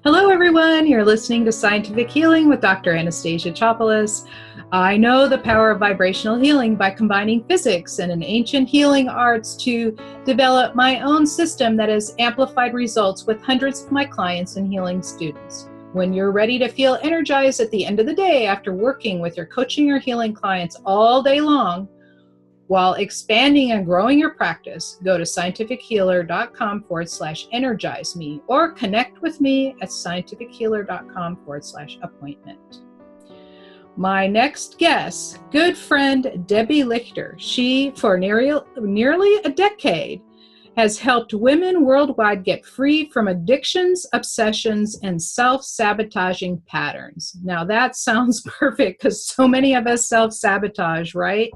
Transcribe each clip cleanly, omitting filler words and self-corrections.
Hello, everyone. You're listening to Scientific Healing with Dr. Anastasia Chopelas. I know the power of vibrational healing by combining physics and an ancient healing arts to develop my own system that has amplified results with hundreds of my clients and healing students. When you're ready to feel energized at the end of the day after working with your coaching or healing clients all day long, while expanding and growing your practice, go to scientifichealer.com/energize me or connect with me at scientifichealer.com/appointment. My next guest, good friend Debbie Lichter. She, for nearly a decade, has helped women worldwide get free from addictions, obsessions, and self-sabotaging patterns. Now that sounds perfect because so many of us self-sabotage, right?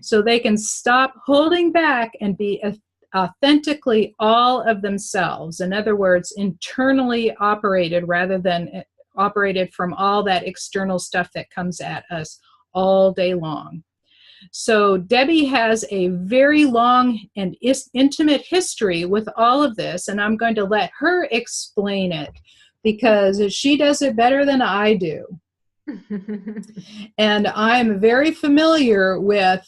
So they can stop holding back and be authentically all of themselves. In other words, internally operated rather than operated from all that external stuff that comes at us all day long. So Debbie has a very long and intimate history with all of this, and I'm going to let her explain it because she does it better than I do. And I'm very familiar with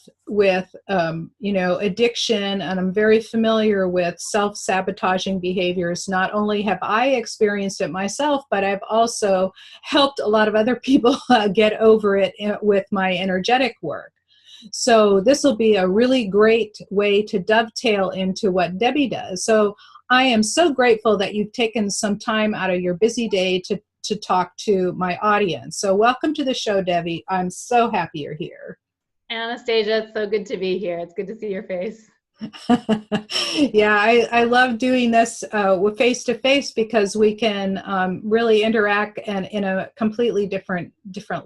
addiction, and I'm very familiar with self-sabotaging behaviors. Not only have I experienced it myself, but I've also helped a lot of other people get over it with my energetic work. So this will be a really great way to dovetail into what Debbie does. So I am so grateful that you've taken some time out of your busy day to talk to my audience. So welcome to the show, Debbie. I'm so happy you're here. Anastasia, it's so good to be here. It's good to see your face. Yeah, I love doing this with face-to-face because we can really interact and in a completely different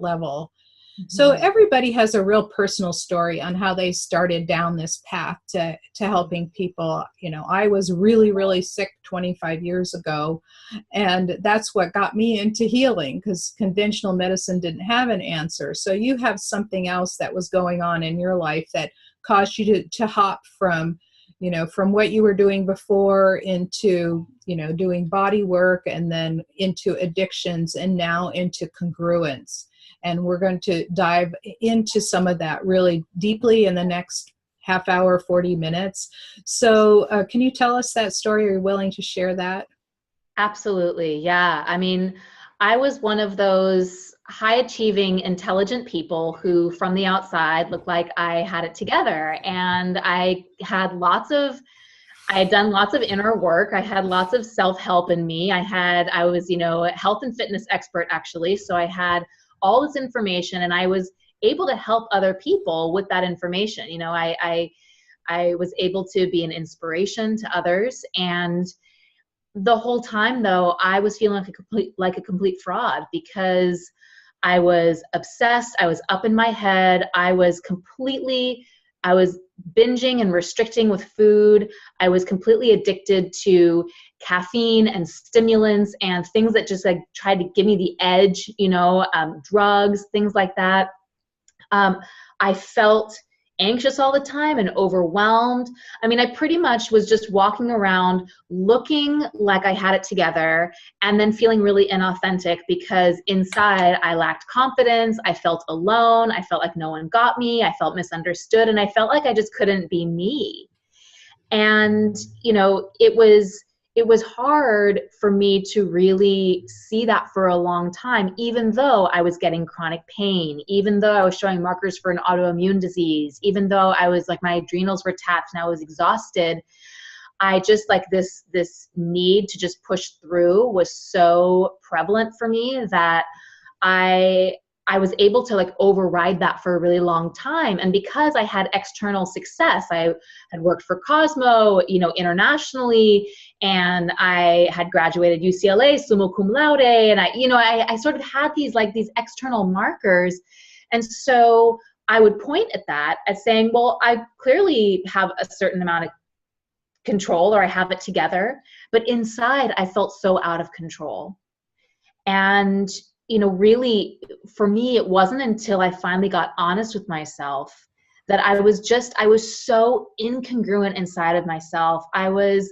level. Mm-hmm. So everybody has a real personal story on how they started down this path to helping people. You know, I was really, really sick 25 years ago, and that's what got me into healing because conventional medicine didn't have an answer. So you have something else that was going on in your life that caused you to hop from what you were doing before into, doing body work and then into addictions and now into congruence. And we're going to dive into some of that really deeply in the next half hour, 40 minutes. So can you tell us that story? Are you willing to share that? Absolutely. Yeah. I mean, I was one of those high achieving, intelligent people who from the outside looked like I had it together. And I had done lots of inner work. I had lots of self-help in me. I was, a health and fitness expert actually. So I had all this information and I was able to help other people with that information. I was able to be an inspiration to others. And the whole time though, I was feeling like a complete fraud because I was obsessed. I was up in my head. I was binging and restricting with food. I was completely addicted to caffeine and stimulants and things that just tried to give me the edge, drugs, things like that. I felt anxious all the time and overwhelmed. I mean, I pretty much was just walking around looking like I had it together and then feeling really inauthentic because inside I lacked confidence. I felt alone. I felt like no one got me. I felt misunderstood. And I felt like I just couldn't be me. And, it was hard for me to really see that for a long time, even though I was getting chronic pain, even though I was showing markers for an autoimmune disease, even though I was my adrenals were tapped and I was exhausted. I just this need to just push through was so prevalent for me that I was able to override that for a really long time. And because I had external success, I had worked for Cosmo, internationally, and I had graduated UCLA, Summa Cum Laude, and I sort of had these external markers. And so I would point at that as saying, well, I clearly have a certain amount of control or I have it together, but inside I felt so out of control. And really, for me, it wasn't until I finally got honest with myself that I was so incongruent inside of myself. I was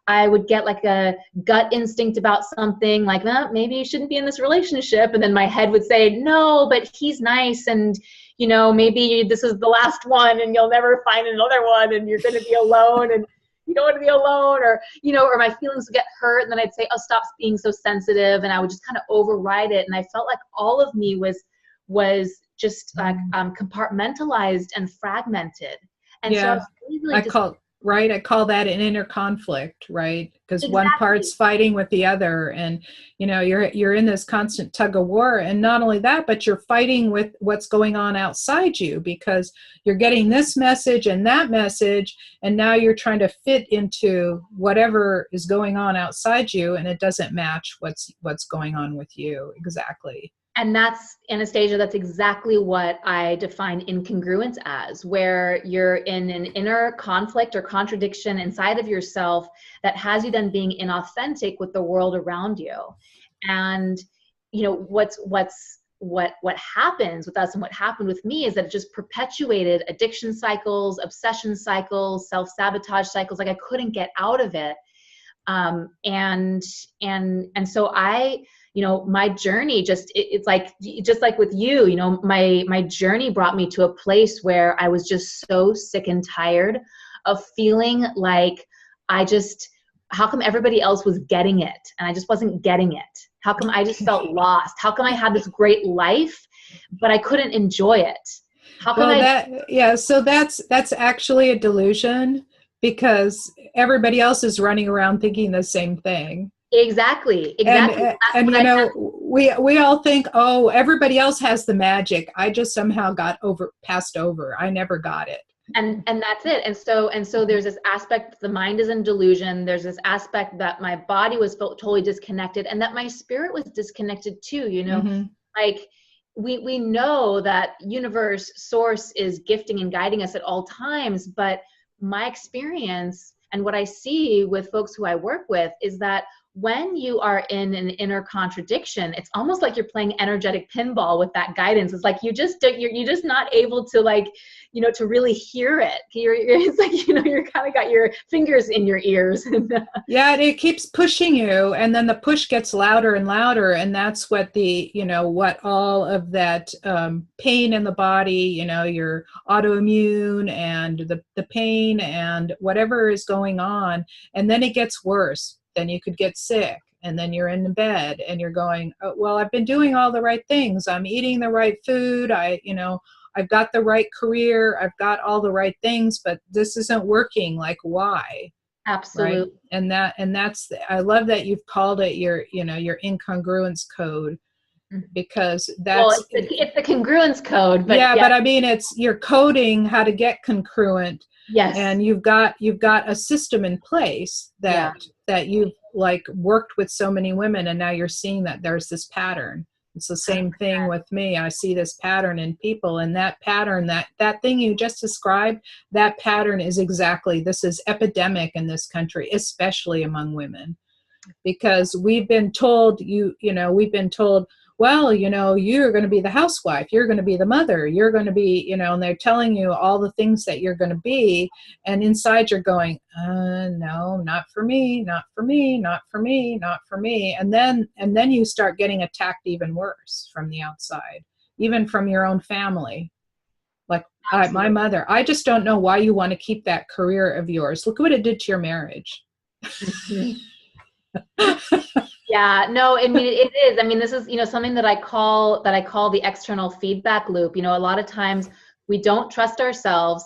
I would get like a gut instinct about something, like, maybe you shouldn't be in this relationship. And then my head would say, no, but he's nice. And, you know, maybe this is the last one and you'll never find another one and you're going to be alone and you don't want to be alone, or, you know, or my feelings would get hurt. And then I'd say, oh, stop being so sensitive. And I would just kind of override it. And I felt like all of me was just like compartmentalized and fragmented. And so I was really, I call that an inner conflict, right? Because exactly. one part's fighting with the other, and you know, you're in this constant tug of war. And not only that, but you're fighting with what's going on outside you, because you're getting this message and that message, and now you're trying to fit into whatever is going on outside you, and it doesn't match what's going on with you exactly. And that's, Anastasia, that's exactly what I define incongruence as, where you're in an inner conflict or contradiction inside of yourself that has you then being inauthentic with the world around you. And, you know, what happens with us and what happened with me is that it just perpetuated addiction cycles, obsession cycles, self-sabotage cycles. Like I couldn't get out of it. And so you know, my journey it's like with you, you know, my journey brought me to a place where I was just so sick and tired of feeling like how come everybody else was getting it and I just wasn't getting it? How come I just felt lost? How come I had this great life, but I couldn't enjoy it? How come so that's actually a delusion, because everybody else is running around thinking the same thing. Exactly. And you know, we all think, oh, everybody else has the magic. I just somehow passed over. I never got it. And that's it. And so there's this aspect, the mind is in delusion. There's this aspect that my body was totally disconnected and that my spirit was disconnected too, you know, like we know that universe, source is gifting and guiding us at all times. But my experience and what I see with folks who I work with is that when you are in an inner contradiction, it's almost like you're playing energetic pinball with that guidance. It's like you're just not able to, like, you know, to really hear it. It's like, you know, you're kind of got your fingers in your ears. Yeah, it keeps pushing you, and then the push gets louder and louder, and that's what what all of that pain in the body, you know, your autoimmune and the pain and whatever is going on, and then it gets worse. Then you could get sick, and then you're in bed and you're going, oh, well, I've been doing all the right things. I'm eating the right food. I've got the right career. I've got all the right things, but this isn't working. Like, why? Absolutely. Right? And that's, I love that you've called it your incongruence code, because that's, it's the congruence code, but but I mean, you're coding how to get congruent. Yes. And you've got a system in place that you've like worked with so many women, and now you're seeing that there's this pattern. It's the same thing with me. I see this pattern in people, and that pattern, that thing you just described, that pattern is exactly, this is epidemic in this country, especially among women, because we've been told, well, you know, you're going to be the housewife, you're going to be the mother, you're going to be, you know, and they're telling you all the things that you're going to be. And inside you're going, no, not for me, not for me, not for me, not for me. And then you start getting attacked even worse from the outside, even from your own family. Like my mother, I just don't know why you want to keep that career of yours. Look what it did to your marriage. Yeah, no, I mean, it is. I mean, this is, you know, something that I call the external feedback loop. You know, a lot of times we don't trust ourselves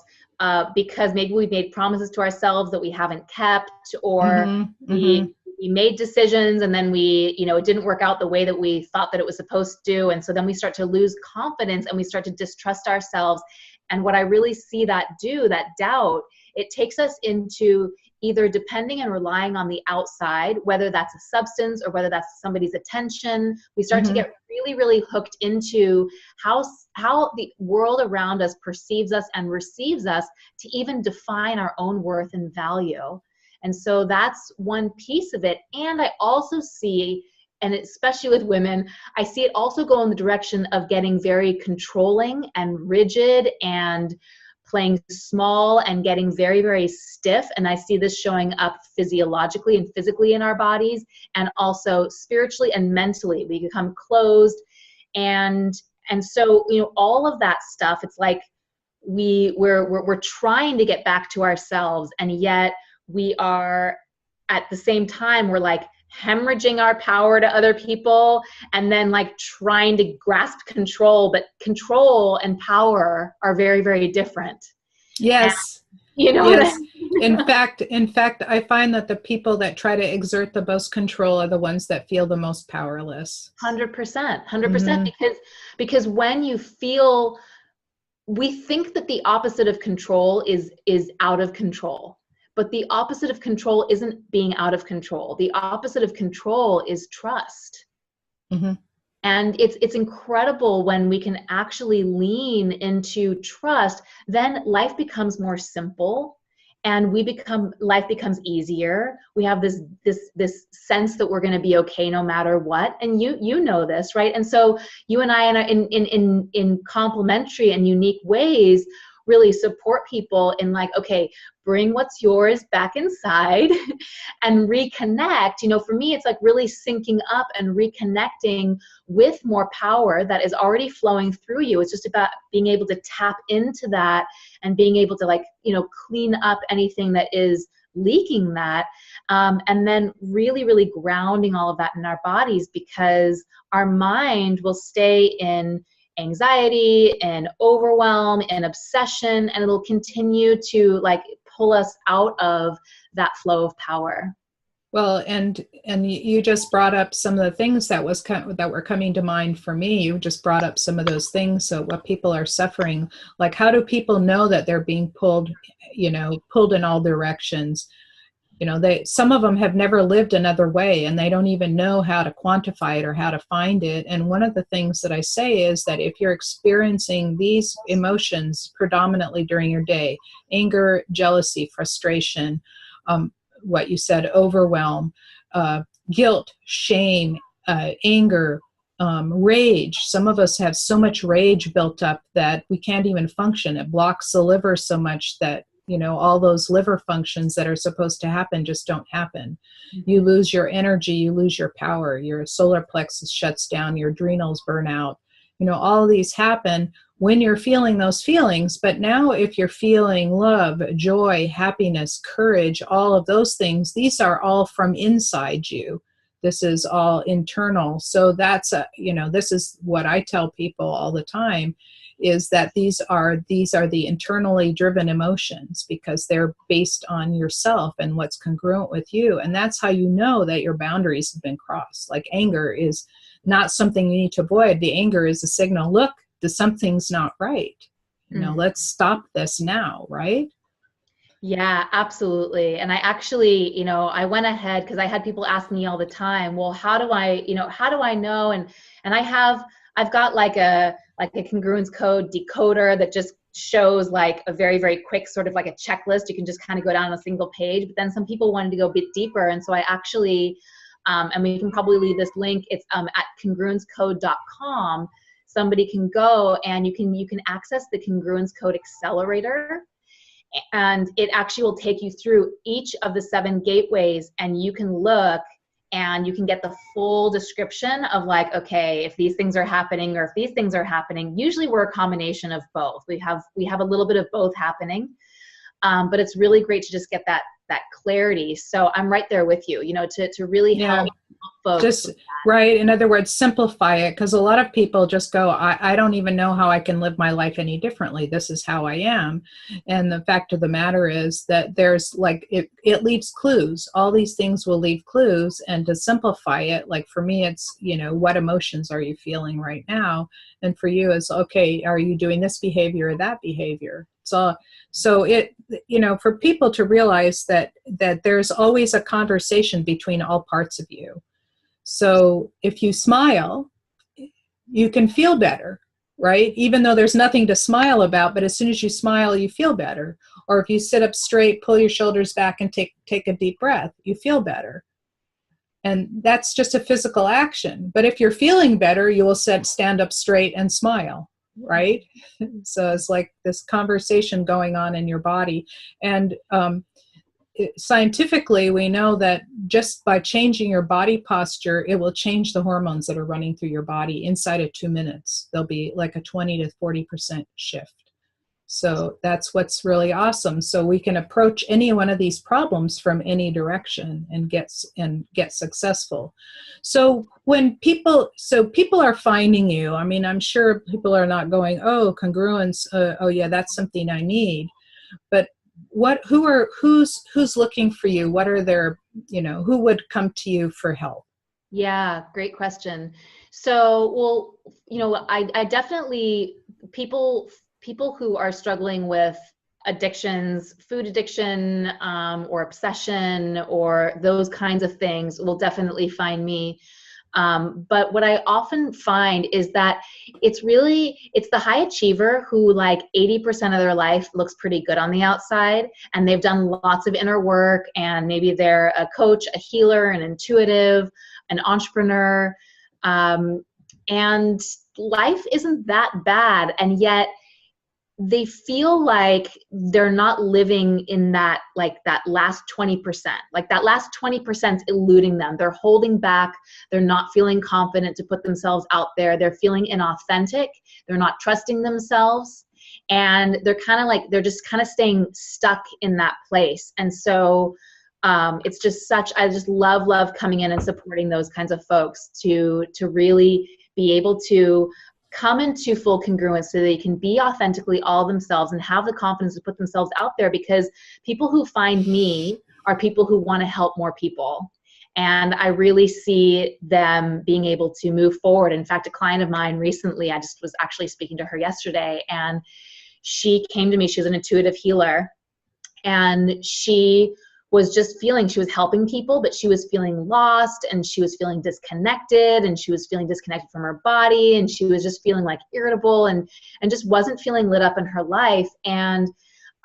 because maybe we've made promises to ourselves that we haven't kept, or we made decisions and then it didn't work out the way that we thought that it was supposed to. And so then we start to lose confidence and we start to distrust ourselves. And what I really see that doubt, it takes us into either depending and relying on the outside, whether that's a substance or whether that's somebody's attention. We start to get really, really hooked into how the world around us perceives us and receives us to even define our own worth and value. And so that's one piece of it. And I also see, and especially with women, I see it also go in the direction of getting very controlling and rigid and playing small and getting very, very stiff. And I see this showing up physiologically and physically in our bodies, and also spiritually and mentally. We become closed. And so, all of that stuff, it's like we're trying to get back to ourselves. And yet we are, at the same time, we're like hemorrhaging our power to other people, and then like trying to grasp control. But control and power are very, very different. Yes. And, yes. What I mean? In fact, I find that the people that try to exert the most control are the ones that feel the most powerless. 100%, because when you feel, we think that the opposite of control is out of control. But the opposite of control isn't being out of control. The opposite of control is trust. Mm-hmm. And it's incredible when we can actually lean into trust. Then life becomes more simple, and life becomes easier. We have this sense that we're going to be okay no matter what. And you know this, right? And so you and I, in complementary and unique ways, really support people in like, okay, bring what's yours back inside and reconnect. For me, it's like really syncing up and reconnecting with more power that is already flowing through you. It's just about being able to tap into that and being able to like, clean up anything that is leaking that. And then really, really grounding all of that in our bodies, because our mind will stay in anxiety and overwhelm and obsession, and it'll continue to like pull us out of that flow of power. Well, and you just brought up some of the things that were coming to mind for me. You just brought up some of those things. So what people are suffering, like how do people know that they're being pulled in all directions? Some of them have never lived another way, and they don't even know how to quantify it or how to find it. And one of the things that I say is that if you're experiencing these emotions predominantly during your day, anger, jealousy, frustration, what you said, overwhelm, guilt, shame, anger, rage. Some of us have so much rage built up that we can't even function. It blocks the liver so much that all those liver functions that are supposed to happen just don't happen. You lose your energy, you lose your power, your solar plexus shuts down, your adrenals burn out. All of these happen when you're feeling those feelings. But now if you're feeling love, joy, happiness, courage, all of those things, these are all from inside you. This is all internal. So that's this is what I tell people all the time, is that these are the internally driven emotions, because they're based on yourself and what's congruent with you. And that's how you know that your boundaries have been crossed. Like anger is not something you need to avoid. The anger is a signal, look, something's not right. Let's stop this now, right? Yeah, absolutely. And I actually, I went ahead, because I had people ask me all the time, well, how do I know? And I've got like a congruence code decoder that just shows like a very, very quick sort of like a checklist. You can just kind of go down a single page, but then some people wanted to go a bit deeper. And so I actually, and we can probably leave this link, it's at congruencecode.com. Somebody can go and you can access the Congruence Code Accelerator, and it actually will take you through each of the 7 gateways, and you can look and you can get the full description of like, okay, if these things are happening or if these things are happening. Usually we're a combination of both. We have a little bit of both happening, but it's really great to just get that clarity. So I'm right there with you, to really help folks. Just right. In other words, simplify it, because a lot of people just go, I don't even know how I can live my life any differently. This is how I am. And the fact of the matter is that there's like, it leaves clues. All these things will leave clues. And to simplify it, like for me, it's, what emotions are you feeling right now? And for you, it's, okay, are you doing this behavior or that behavior? So it, for people to realize that there's always a conversation between all parts of you. So if you smile, you can feel better, right? Even though there's nothing to smile about, but as soon as you smile, you feel better. Or if you sit up straight, pull your shoulders back and take a deep breath, you feel better. And that's just a physical action. But if you're feeling better, you will stand up straight and smile. right? So it's like this conversation going on in your body. And scientifically, we know that just by changing your body posture, it will change the hormones that are running through your body inside of 2 minutes. There'll be like a 20 to 40% shift. So that's what's really awesome. So we can approach any one of these problems from any direction and get successful. So when people are finding you, I mean, I'm sure people are not going, oh, congruence, oh yeah, that's something I need. But who's looking for you? What are their, who would come to you for help? Yeah, great question. So, well, I definitely, people who are struggling with addictions, food addiction, or obsession, or those kinds of things will definitely find me. But what I often find is that it's the high achiever who like 80% of their life looks pretty good on the outside, and they've done lots of inner work, and maybe they're a coach, a healer, an intuitive, an entrepreneur, and life isn't that bad, and yet they feel like they're not living in that, like that last 20%, like that last 20% is eluding them. They're holding back. They're not feeling confident to put themselves out there. They're feeling inauthentic. They're not trusting themselves. And they're they're just kind of staying stuck in that place. And so it's just I just love coming in and supporting those kinds of folks to really be able to come into full congruence so they can be authentically all themselves and have the confidence to put themselves out there, because people who find me are people who want to help more people. And I really see them being able to move forward. In fact, a client of mine recently, I just was actually speaking to her yesterday, and she came to me. She was an intuitive healer, and she was just feeling, she was helping people, but she was feeling lost, and she was feeling disconnected, and she was feeling disconnected from her body, and she was just feeling like irritable and just wasn't feeling lit up in her life. And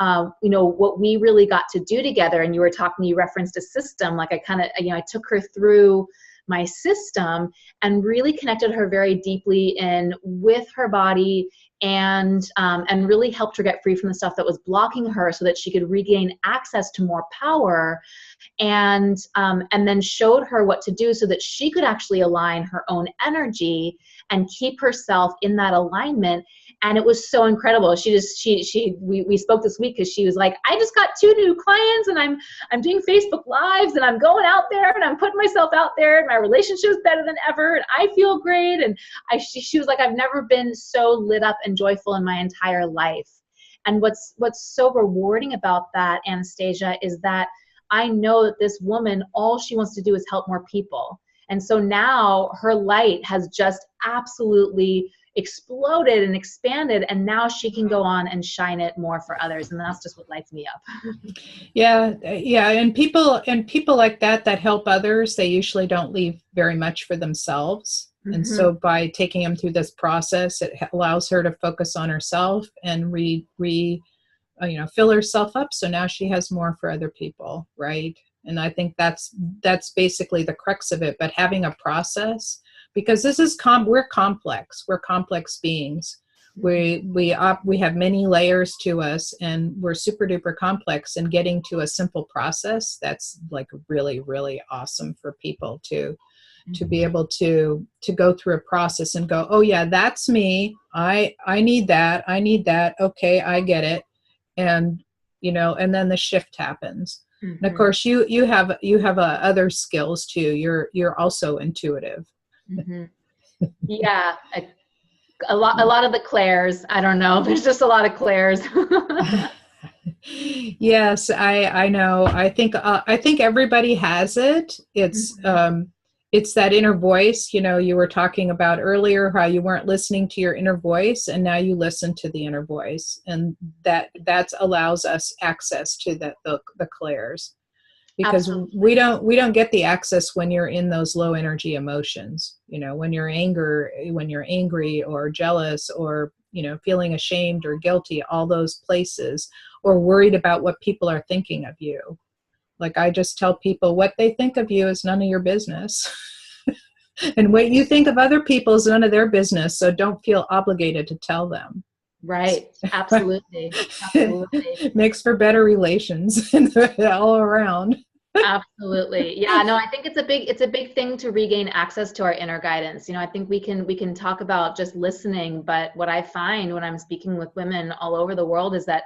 what we really got to do together, and you referenced a system, like I took her through my system and really connected her very deeply in with her body, and really helped her get free from the stuff that was blocking her so that she could regain access to more power, and then showed her what to do so that she could actually align her own energy and keep herself in that alignment. And it was so incredible. We spoke this week because she was like, I just got 2 new clients, and I'm doing Facebook Lives, and I'm going out there, and I'm putting myself out there, and my relationship is better than ever, and I feel great. And she was like, I've never been so lit up and joyful in my entire life. And what's so rewarding about that, Anastasia, is that I know that this woman, all she wants to do is help more people. And so now her light has just absolutely exploded and expanded, and now she can go on and shine it more for others. And that's just what lights me up. Yeah. And people like that help others, they usually don't leave very much for themselves. Mm-hmm. And so by taking them through this process, it allows her to focus on herself and fill herself up. So now she has more for other people. Right. And I think that's basically the crux of it. But having a process, because this is we're complex. We're complex beings. We have many layers to us, and we're super duper complex. And getting to a simple process, that's like really, really awesome for people to be able to go through a process and go, oh yeah, that's me. I need that. Okay, I get it. And and then the shift happens. Mm-hmm. And of course, you have other skills too. You're also intuitive. Mm-hmm. Yeah, a lot of the clairs. I don't know. There's just a lot of clairs. Yes, I know. I think everybody has it. It's it's that inner voice. You were talking about earlier how you weren't listening to your inner voice, and now you listen to the inner voice, and that allows us access to the clairs. Because we don't get the access when you're in those low energy emotions, when you're angry or jealous or, feeling ashamed or guilty, all those places, or worried about what people are thinking of you. Like I just tell people, what they think of you is none of your business. And what you think of other people is none of their business, so don't feel obligated to tell them. Right. Absolutely. Absolutely. Makes for better relations all around. Absolutely. Yeah, no, I think it's a big thing to regain access to our inner guidance. I think we can talk about just listening, but what I find when I'm speaking with women all over the world is that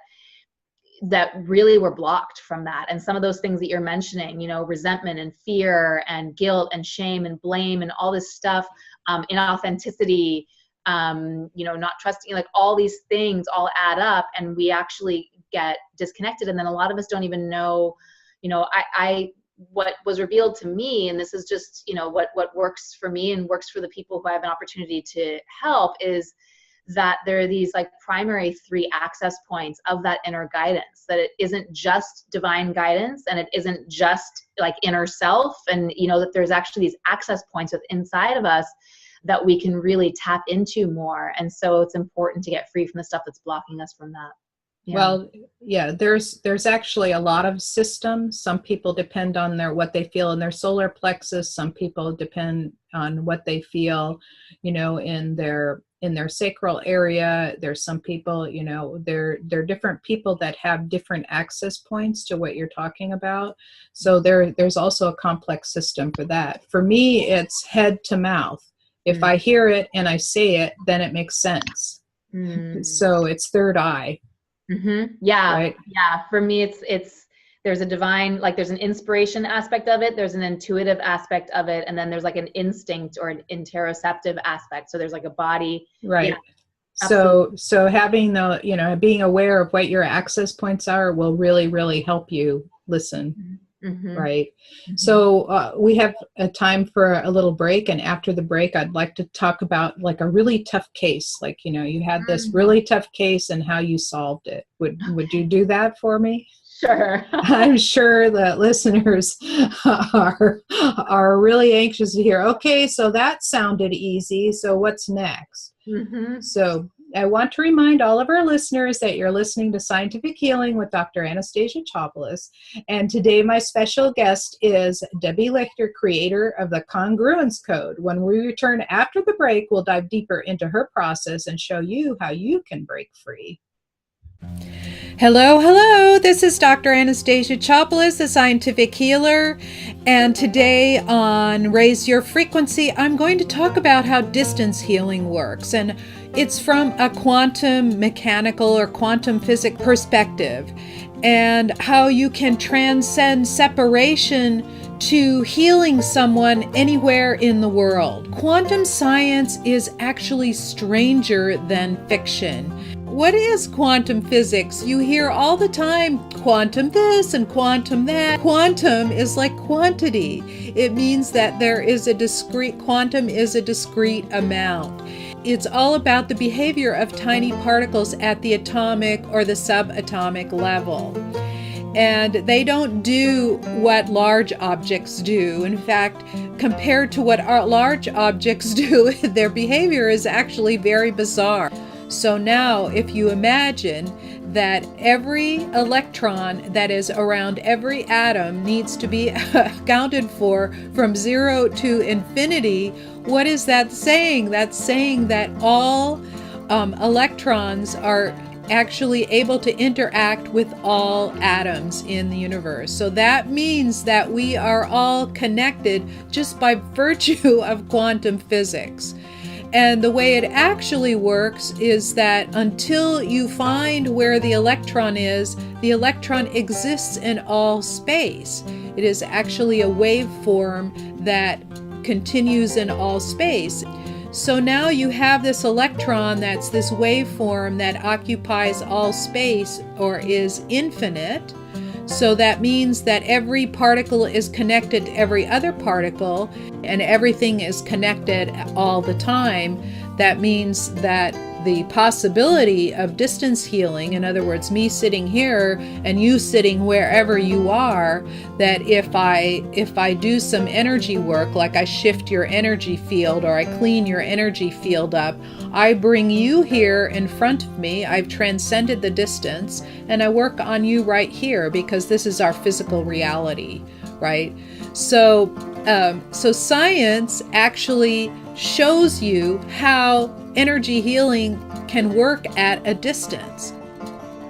really we're blocked from that. And some of those things that you're mentioning, resentment and fear and guilt and shame and blame and all this stuff, inauthenticity, not trusting, like all these things all add up and we actually get disconnected. And then a lot of us don't even know, what was revealed to me, and this is just, what works for me and works for the people who I have an opportunity to help, is that there are these like primary 3 access points of that inner guidance, that it isn't just divine guidance and it isn't just like inner self, and that there's actually these access points with inside of us that we can really tap into more. And so it's important to get free from the stuff that's blocking us from that. Yeah. Well, yeah, there's actually a lot of systems. Some people depend on what they feel in their solar plexus. Some people depend on what they feel, in their sacral area. There's some people, they're different people that have different access points to what you're talking about. So there's also a complex system for that. For me, it's head to mouth. If I hear it and I say it, then it makes sense. So it's third eye. Mm-hmm. Yeah. Right? Yeah. For me, it's there's a divine, like there's an inspiration aspect of it. There's an intuitive aspect of it. And then there's like an instinct or an interoceptive aspect. So there's like a body. Right. Yeah, so having being aware of what your access points are will really, really help you listen. Mm-hmm. Right. Mm-hmm. So we have a time for a little break. And after the break, I'd like to talk about like a really tough case. Like, you had this really tough case and how you solved it. Would you do that for me? Sure. I'm sure that listeners are really anxious to hear, okay, so that sounded easy. So what's next? Mm-hmm. So I want to remind all of our listeners that you're listening to Scientific Healing with Dr. Anastasia Chopelas. And today my special guest is Debbie Lichter, creator of the Congruence Code. When we return after the break, we'll dive deeper into her process and show you how you can break free. Hello. This is Dr. Anastasia Chopelas, the scientific healer. And today on Raise Your Frequency, I'm going to talk about how distance healing works. And it's from a quantum mechanical or quantum physics perspective, and how you can transcend separation to healing someone anywhere in the world. Quantum science is actually stranger than fiction. What is quantum physics? You hear all the time, quantum this and quantum that. Quantum is like quantity. It means that quantum is a discrete amount. It's all about the behavior of tiny particles at the atomic or the subatomic level. And they don't do what large objects do. In fact, compared to what large objects do, their behavior is actually very bizarre. So now, if you imagine that every electron that is around every atom needs to be accounted for from 0 to infinity, what is that saying? That's saying that all electrons are actually able to interact with all atoms in the universe. So that means that we are all connected just by virtue of quantum physics. And the way it actually works is that until you find where the electron is, the electron exists in all space. It is actually a waveform that continues in all space. So now you have this electron that's this waveform that occupies all space or is infinite. So that means that every particle is connected to every other particle and everything is connected all the time. That means that the possibility of distance healing, in other words, me sitting here and you sitting wherever you are, that if I do some energy work, like I shift your energy field or I clean your energy field up, I bring you here in front of me, I've transcended the distance, and I work on you right here because this is our physical reality, right? So So science actually shows you how energy healing can work at a distance.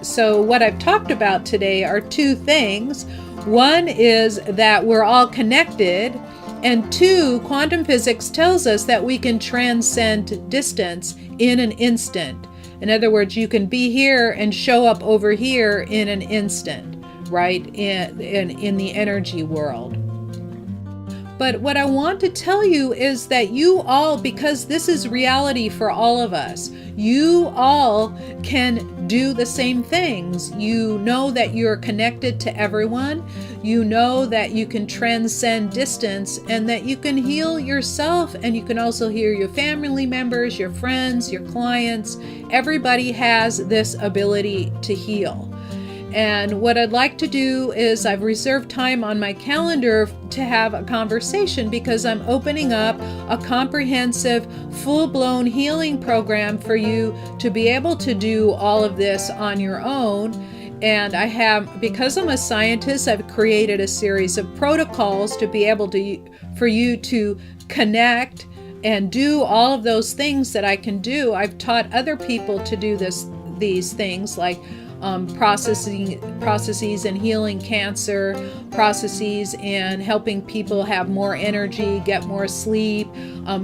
So what I've talked about today are two things. One is that we're all connected, and two, quantum physics tells us that we can transcend distance in an instant. In other words, you can be here and show up over here in an instant, right? In the energy world. But what I want to tell you is that you all, because this is reality for all of us, you all can do the same things. You know that you're connected to everyone. You know that you can transcend distance and that you can heal yourself, and you can also heal your family members, your friends, your clients. Everybody has this ability to heal. And what I'd like to do is I've reserved time on my calendar to have a conversation because I'm opening up a comprehensive, full-blown healing program for you to be able to do all of this on your own. And I have, because I'm a scientist, I've created a series of protocols to be able to, for you to connect and do all of those things that I can do. I've taught other people to do these things like processes in healing cancer, processes in helping people have more energy, get more sleep,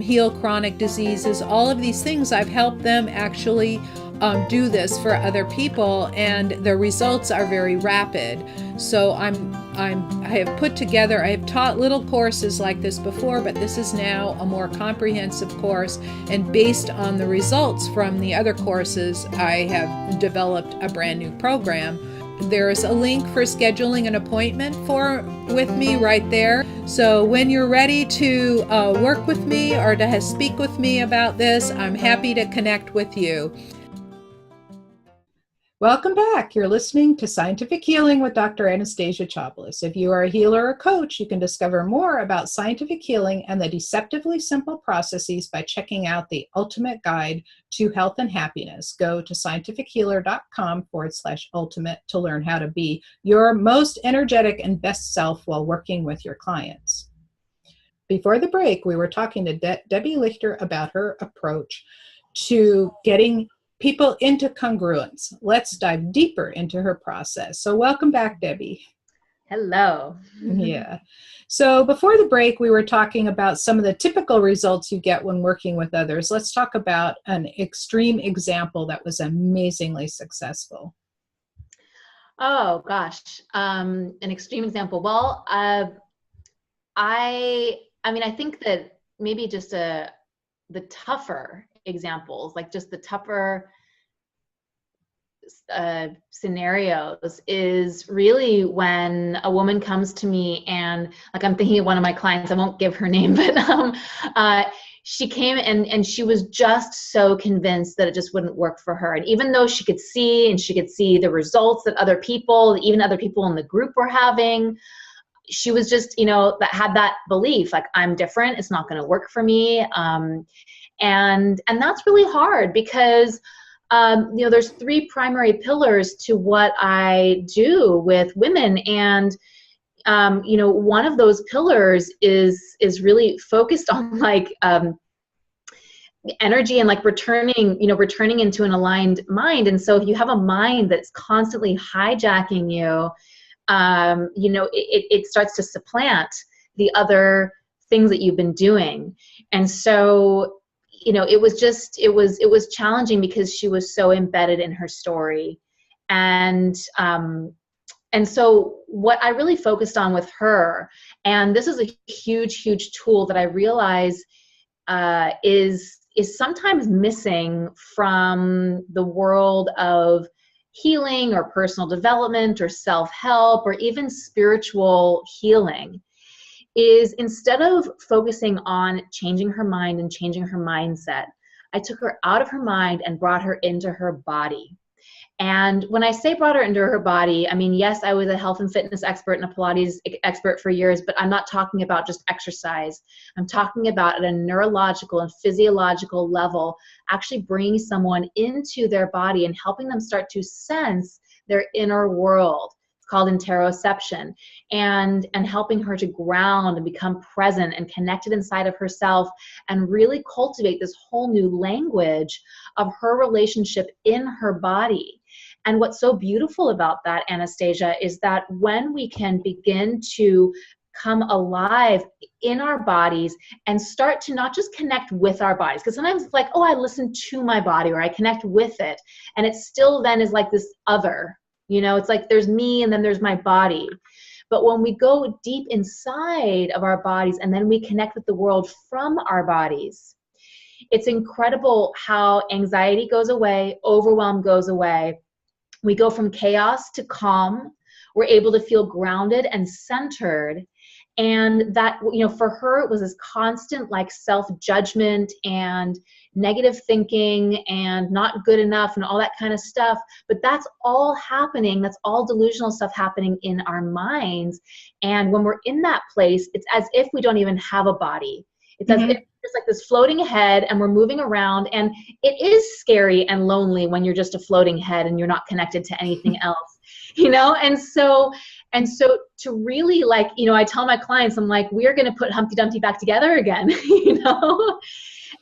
heal chronic diseases. All of these things, I've helped them actually do this for other people, and the results are very rapid. So I have put together, I have taught little courses like this before, but this is now a more comprehensive course, and based on the results from the other courses, I have developed a brand new program. There's a link for scheduling an appointment with me right there. So when you're ready to work with me or to speak with me about this, I'm happy to connect with you. Welcome back. You're listening to Scientific Healing with Dr. Anastasia Chopelas. If you are a healer or coach, you can discover more about scientific healing and the deceptively simple processes by checking out the Ultimate Guide to Health and Happiness. Go to scientifichealer.com/ultimate to learn how to be your most energetic and best self while working with your clients. Before the break, we were talking to Debbie Lichter about her approach to getting people into congruence. Let's dive deeper into her process. So welcome back, Debbie. Hello. Yeah. So before the break, we were talking about some of the typical results you get when working with others. Let's talk about an extreme example that was amazingly successful. Oh gosh, an extreme example. Well, I think that maybe just the tougher examples, like just the tougher scenarios, is really when a woman comes to me and, like, I'm thinking of one of my clients, I won't give her name, but she came and she was just so convinced that it just wouldn't work for her. And even though she could see the results that even other people in the group were having, she was just, that had that belief, like, I'm different, it's not going to work for me. And that's really hard because, there's three primary pillars to what I do with women. And, one of those pillars is really focused on energy and returning into an aligned mind. And so if you have a mind that's constantly hijacking you, it starts to supplant the other things that you've been doing. And so, it was challenging because she was so embedded in her story. And so what I really focused on with her, and this is a huge, huge tool that I realize is sometimes missing from the world of healing or personal development or self-help or even spiritual healing, is instead of focusing on changing her mind and changing her mindset, I took her out of her mind and brought her into her body. And when I say brought her into her body, I mean, yes, I was a health and fitness expert and a Pilates expert for years, but I'm not talking about just exercise. I'm talking about at a neurological and physiological level, actually bringing someone into their body and helping them start to sense their inner world. called interoception, and helping her to ground and become present and connected inside of herself and really cultivate this whole new language of her relationship in her body. And what's so beautiful about that, Anastasia, is that when we can begin to come alive in our bodies and start to not just connect with our bodies, because sometimes it's like, oh, I listen to my body or I connect with it, and it still then is like this other, you know, it's like there's me and then there's my body. But when we go deep inside of our bodies and then we connect with the world from our bodies, it's incredible how anxiety goes away, overwhelm goes away. We go from chaos to calm. We're able to feel grounded and centered. And that, you know, for her, it was this constant like self-judgment and negative thinking and not good enough and all that kind of stuff. But that's all happening. That's all delusional stuff happening in our minds. And when we're in that place, it's as if we don't even have a body. It's as if it's like this floating head and we're moving around, and it is scary and lonely when you're just a floating head and you're not connected to anything else, you know? And so to really, like, you know, I tell my clients, I'm like, we are going to put Humpty Dumpty back together again, you know?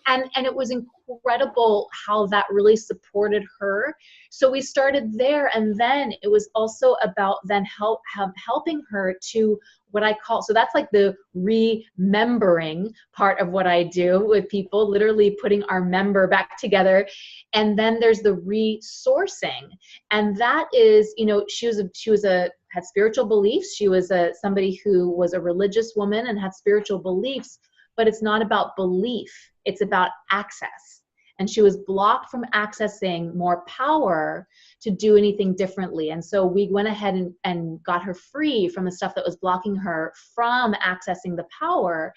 And it was incredible how that really supported her. So we started there, and then it was also about then helping her to what I call, so that's like the remembering part of what I do with people, literally putting our member back together. And then there's the resourcing. And that is, you know, she had spiritual beliefs. She was somebody who was a religious woman and had spiritual beliefs, but it's not about belief. It's about access. And she was blocked from accessing more power to do anything differently. And so we went ahead and got her free from the stuff that was blocking her from accessing the power.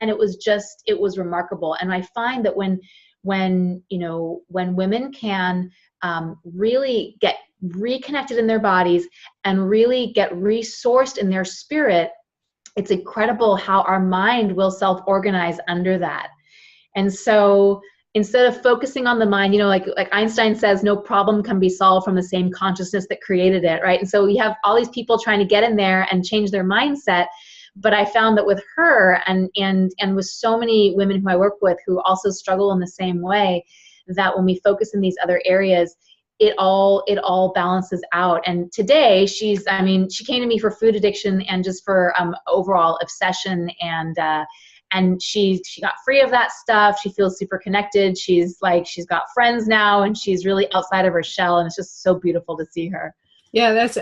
And it was remarkable. And I find that when women can really get reconnected in their bodies and really get resourced in their spirit, it's incredible how our mind will self-organize under that. And so instead of focusing on the mind, you know, like Einstein says, no problem can be solved from the same consciousness that created it, right? And so we have all these people trying to get in there and change their mindset. But I found that with her and with so many women who I work with who also struggle in the same way, that when we focus in these other areas, it all balances out. And today she came to me for food addiction and just for overall obsession, and she got free of that stuff. She feels super connected. She's got friends now, and she's really outside of her shell, and it's just so beautiful to see her. Yeah, that's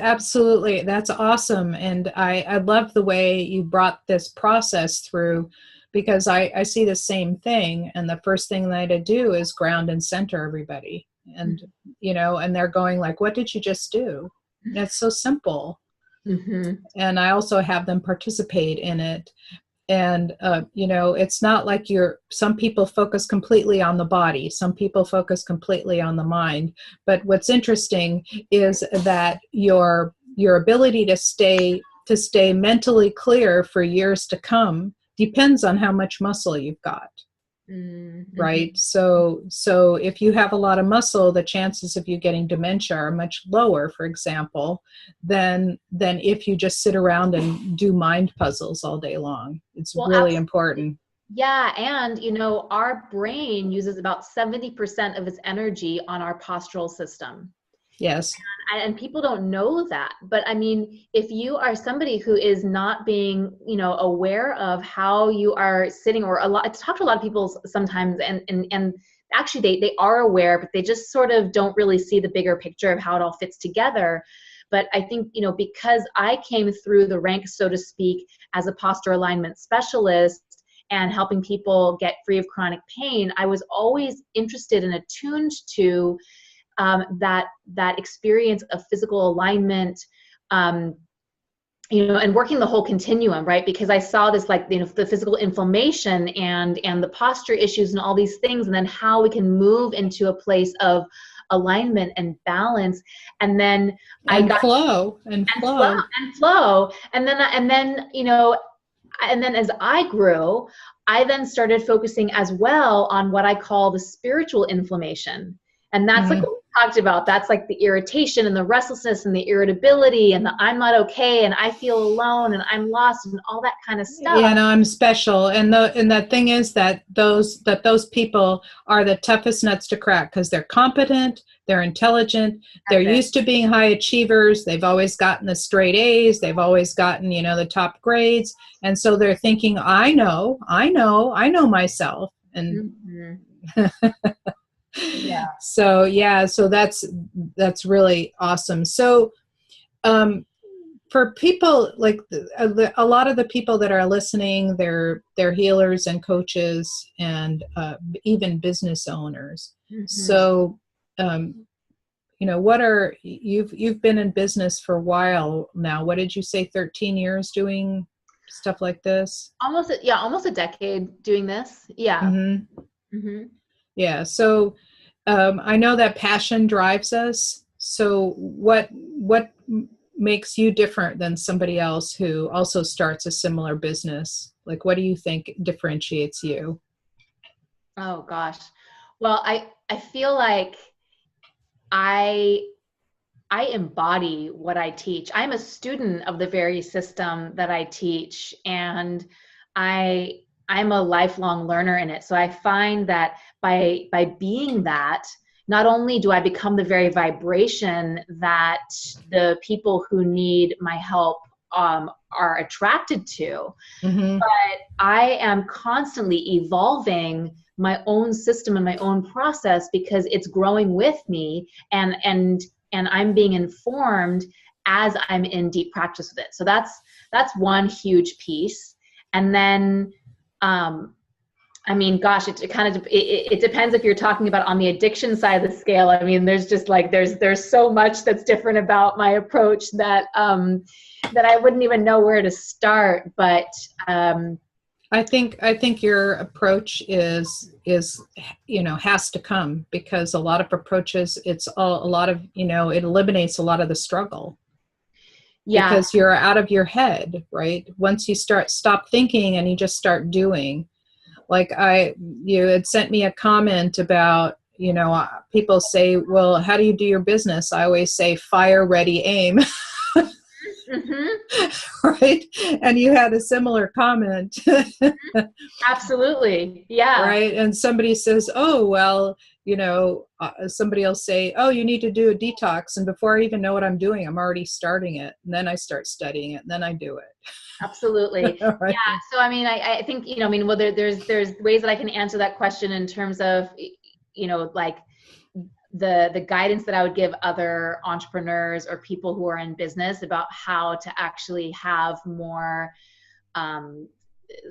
awesome. And I love the way you brought this process through, because I see the same thing. And the first thing that I do is ground and center everybody. And, you know, and they're going like, what did you just do? And it's so simple. Mm-hmm. And I also have them participate in it. And, you know, it's not like some people focus completely on the body. Some people focus completely on the mind. But what's interesting is that your ability to stay mentally clear for years to come depends on how much muscle you've got. Mm-hmm. Right. So if you have a lot of muscle, the chances of you getting dementia are much lower, for example, than if you just sit around and do mind puzzles all day long. It's really absolutely important. Yeah. And, you know, our brain uses about 70% of its energy on our postural system. Yes. And people don't know that. But I mean, if you are somebody who is not being, you know, aware of how you are sitting, or I talk to a lot of people sometimes, and actually they are aware, but they just sort of don't really see the bigger picture of how it all fits together. But I think, you know, because I came through the ranks, so to speak, as a posture alignment specialist and helping people get free of chronic pain, I was always interested and attuned to that experience of physical alignment, you know, and working the whole continuum, right? Because I saw this, like, you know, the physical inflammation and the posture issues and all these things, and then how we can move into a place of alignment and balance, and then flow. And then you know, and then as I grew, I then started focusing as well on what I call the spiritual inflammation. And that's like what we talked about. That's like the irritation and the restlessness and the irritability and the I'm not okay and I feel alone and I'm lost and all that kind of stuff. Yeah, no, I'm special. And the thing is that those people are the toughest nuts to crack because they're competent, they're intelligent, they're used to being high achievers, they've always gotten the straight A's, they've always gotten, the top grades. And so they're thinking, I know myself. And Yeah. So that's really awesome. So for people like a lot of the people that are listening, they're healers and coaches and even business owners. So what are you've been in business for a while now? What did you say, 13 years doing stuff like this? Almost a decade doing this. Yeah. Yeah. So I know that passion drives us. So what makes you different than somebody else who also starts a similar business? Like, what do you think differentiates you? Oh gosh. Well, I feel like I embody what I teach. I'm a student of the very system that I teach, and I'm a lifelong learner in it. So I find that by being that, not only do I become the very vibration that the people who need my help are attracted to, but I am constantly evolving my own system and my own process because it's growing with me, and I'm being informed as I'm in deep practice with it. So that's one huge piece. And then I mean, gosh, it depends if you're talking about on the addiction side of the scale. I mean, there's just like, there's so much that's different about my approach that I wouldn't even know where to start. But I think your approach is has to come, because a lot of approaches, it eliminates a lot of the struggle. Yeah. Because you're out of your head, right? Once you stop thinking and you just start doing. Like you had sent me a comment about, people say, well, how do you do your business? I always say, fire, ready, aim. Right? And you had a similar comment. Absolutely. Yeah. Right. And somebody says, oh, well, somebody will say, oh, you need to do a detox. And before I even know what I'm doing, I'm already starting it. And then I start studying it, and then I do it. Absolutely. Right. Yeah. So, I mean, I think, well, there's ways that I can answer that question in terms of, like the guidance that I would give other entrepreneurs or people who are in business about how to actually have more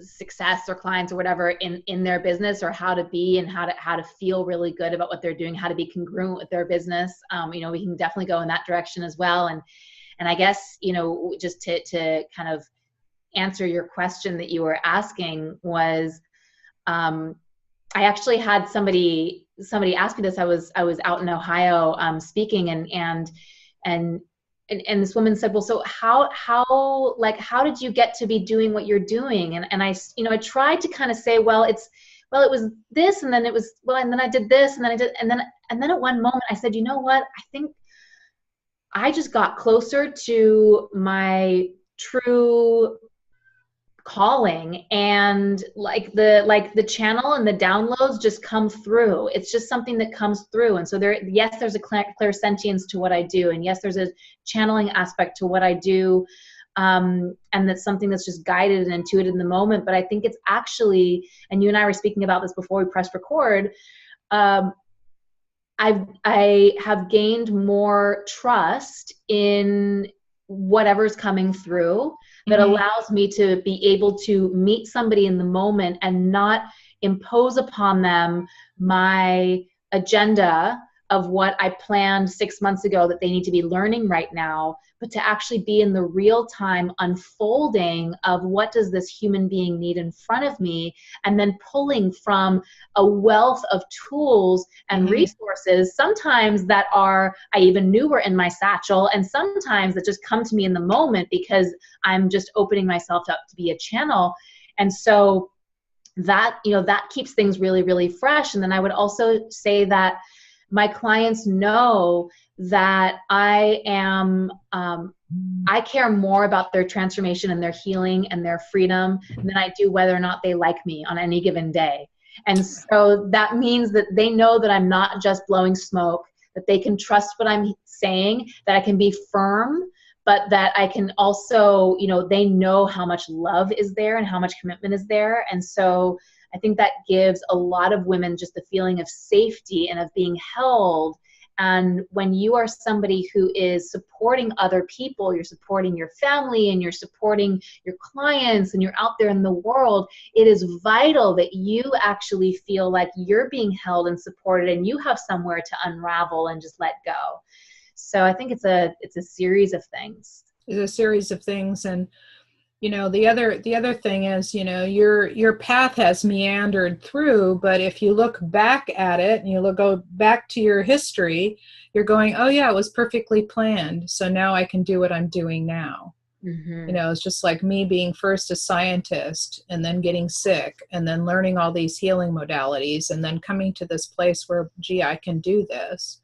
success or clients or whatever in their business, or how to be and how to feel really good about what they're doing, how to be congruent with their business. We can definitely go in that direction as well. And I guess, just to kind of answer your question that you were asking was, I actually had somebody ask me this. I was out in Ohio speaking, and this woman said, well, so how did you get to be doing what you're doing? And I tried to kind of say, well, it was this, and then it was, well, and then I did this, and then I did, and then at one moment I said, you know what? I think I just got closer to my true calling, and like the channel and the downloads just come through. It's just something that comes through. And so there's a clairsentience to what I do, and yes, there's a channeling aspect to what I do, and that's something that's just guided and intuitive in the moment. But I think it's actually, and you and I were speaking about this before we pressed record, I have gained more trust in whatever's coming through, that allows me to be able to meet somebody in the moment and not impose upon them my agenda of what I planned 6 months ago that they need to be learning right now, but to actually be in the real time unfolding of what does this human being need in front of me, and then pulling from a wealth of tools and resources, sometimes that I even knew were in my satchel, and sometimes that just come to me in the moment because I'm just opening myself up to be a channel. And so that, that keeps things really, really fresh. And then I would also say that my clients know that I am, I care more about their transformation and their healing and their freedom than I do whether or not they like me on any given day. And so that means that they know that I'm not just blowing smoke, that they can trust what I'm saying, that I can be firm, but that I can also, you know, they know how much love is there and how much commitment is there. And so I think that gives a lot of women just the feeling of safety and of being held. And when you are somebody who is supporting other people, you're supporting your family and you're supporting your clients and you're out there in the world, it is vital that you actually feel like you're being held and supported and you have somewhere to unravel and just let go. So I think it's a series of things. It's a series of things. And you know, the other thing is, you know, your path has meandered through, but if you look back at it and go back to your history, you're going, oh yeah, it was perfectly planned. So now I can do what I'm doing now. Mm-hmm. You know, it's just like me being first a scientist and then getting sick and then learning all these healing modalities and then coming to this place where, gee, I can do this.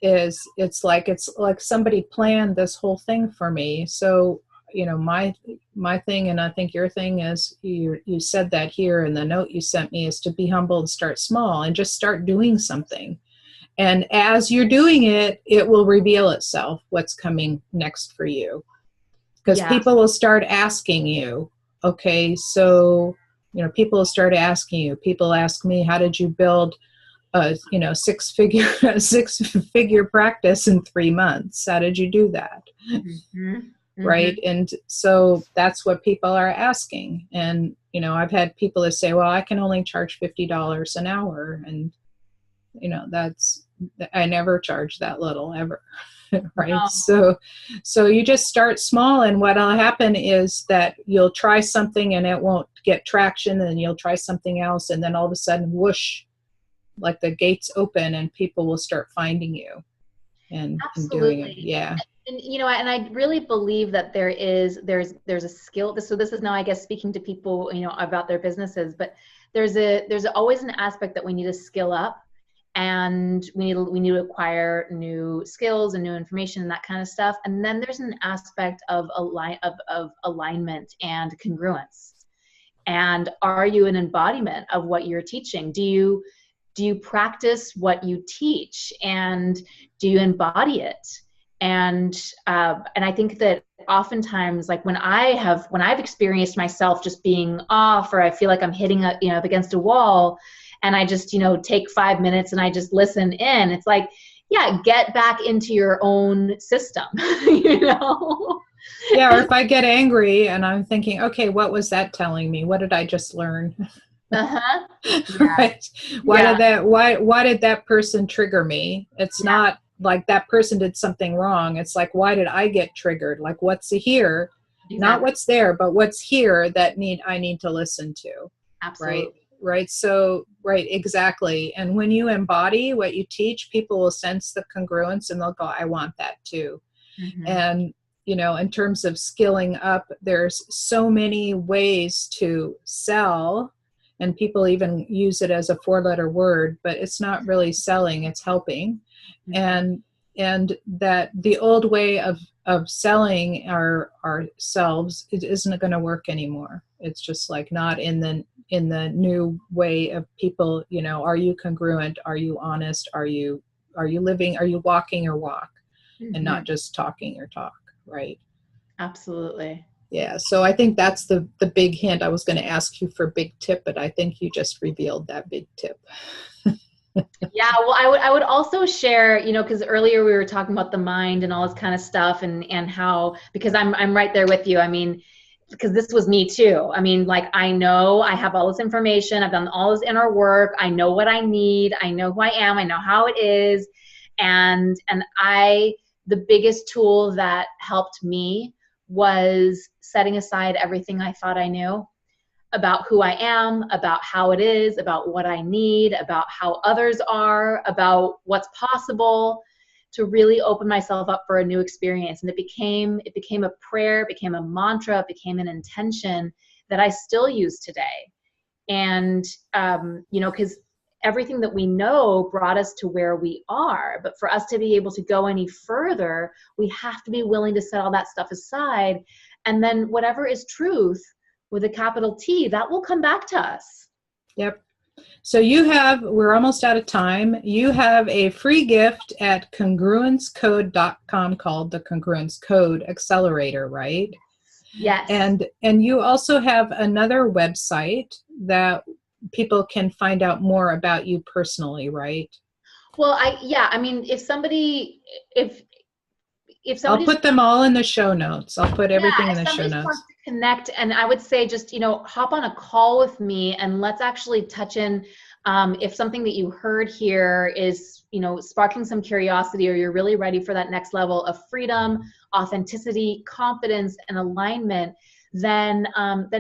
It's like somebody planned this whole thing for me. So you know, my thing, and I think your thing is, you said that here in the note you sent me, is to be humble and start small and just start doing something. And as you're doing it, it will reveal itself what's coming next for you. Because people will start asking you, okay, so, you know, people will start asking you. People ask me, how did you build a, you know, six figure practice in 3 months? How did you do that? Mm-hmm. Right. And so that's what people are asking. And, you know, I've had people that say, well, I can only charge $50 an hour. And, you know, I never charge that little ever. Right. No. So you just start small. And what'll happen is that you'll try something and it won't get traction, and you'll try something else. And then all of a sudden, whoosh, like the gates open and people will start finding you and doing it. Yeah. And, you know, and I really believe that there's a skill. So this is now, I guess, speaking to people, you know, about their businesses, but there's always an aspect that we need to skill up, and we need to acquire new skills and new information and that kind of stuff. And then there's an aspect of alignment and congruence. And are you an embodiment of what you're teaching? Do you practice what you teach, and do you embody it? And I think that oftentimes, like when I've experienced myself just being off, or I feel like I'm hitting up against a wall, and I just, you know, take 5 minutes and I just listen in, it's like, yeah, get back into your own system, you know? Yeah, or if I get angry and I'm thinking, okay, what was that telling me? What did I just learn? Uh-huh. Yeah. Right. Why did that person trigger me? It's not like that person did something wrong. It's like, why did I get triggered? Like, what's here? Exactly. Not what's there, but what's here that I need to listen to. Absolutely. Right. So, right. Exactly. And when you embody what you teach, people will sense the congruence and they'll go, I want that too. Mm-hmm. And, you know, in terms of skilling up, there's so many ways to sell, and people even use it as a 4-letter word, but it's not really selling, it's helping. Mm-hmm. And that the old way of selling ourselves, it isn't going to work anymore. It's just like not in the new way of people, you know, are you congruent? Are you honest? Are you living? Are you walking your walk? Mm-hmm. And not just talking your talk, right? Absolutely. Yeah. So I think that's the big hint. I was going to ask you for a big tip, but I think you just revealed that big tip. Yeah, well, I would also share, you know, because earlier we were talking about the mind and all this kind of stuff, and how, because I'm right there with you. I mean, because this was me too. I mean, like, I know I have all this information. I've done all this inner work. I know what I need. I know who I am. I know how it is. And the biggest tool that helped me was setting aside everything I thought I knew about who I am, about how it is, about what I need, about how others are, about what's possible, to really open myself up for a new experience. And it became a prayer, it became a mantra, it became an intention that I still use today. And, you know, because everything that we know brought us to where we are. But for us to be able to go any further, we have to be willing to set all that stuff aside. And then whatever is truth with a capital T, that will come back to us. Yep. So we're almost out of time. You have a free gift at congruencecode.com called the Congruence Code Accelerator, right? Yes. And you also have another website that people can find out more about you personally, right? Well, I mean, if somebody I'll put them all in the show notes. I'll put everything in the show notes. Wants to connect, and I would say just, hop on a call with me and let's actually touch in if something that you heard here is, sparking some curiosity, or you're really ready for that next level of freedom, authenticity, confidence, and alignment, then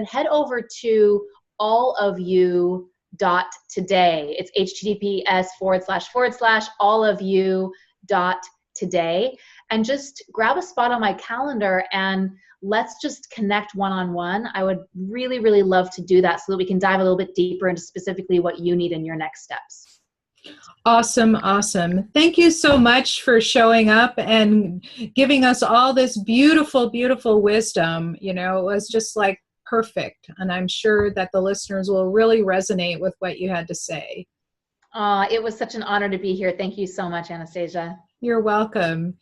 head over to allofyou.today. It's https://allofyou.today. And just grab a spot on my calendar and let's just connect one-on-one. I would really, really love to do that so that we can dive a little bit deeper into specifically what you need in your next steps. Awesome. Awesome. Thank you so much for showing up and giving us all this beautiful, beautiful wisdom. It was just like perfect. And I'm sure that the listeners will really resonate with what you had to say. It was such an honor to be here. Thank you so much, Anastasia. You're welcome.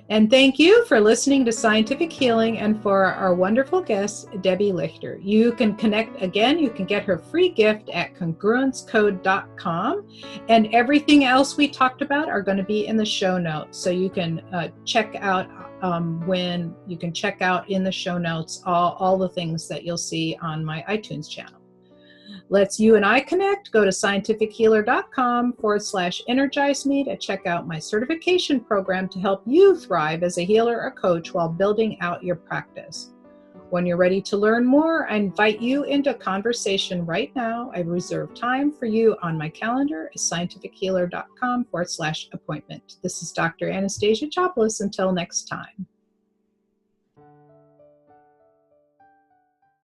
And thank you for listening to Scientific Healing and for our wonderful guest, Debbie Lichter. You can connect again. You can get her free gift at congruencecode.com. And everything else we talked about are going to be in the show notes. So you can check out in the show notes all the things that you'll see on my iTunes channel. Let's you and I connect. Go to scientifichealer.com/energize me to check out my certification program to help you thrive as a healer or coach while building out your practice. When you're ready to learn more, I invite you into a conversation right now. I've reserved time for you on my calendar at scientifichealer.com/appointment. This is Dr. Anastasia Chopelas. Until next time.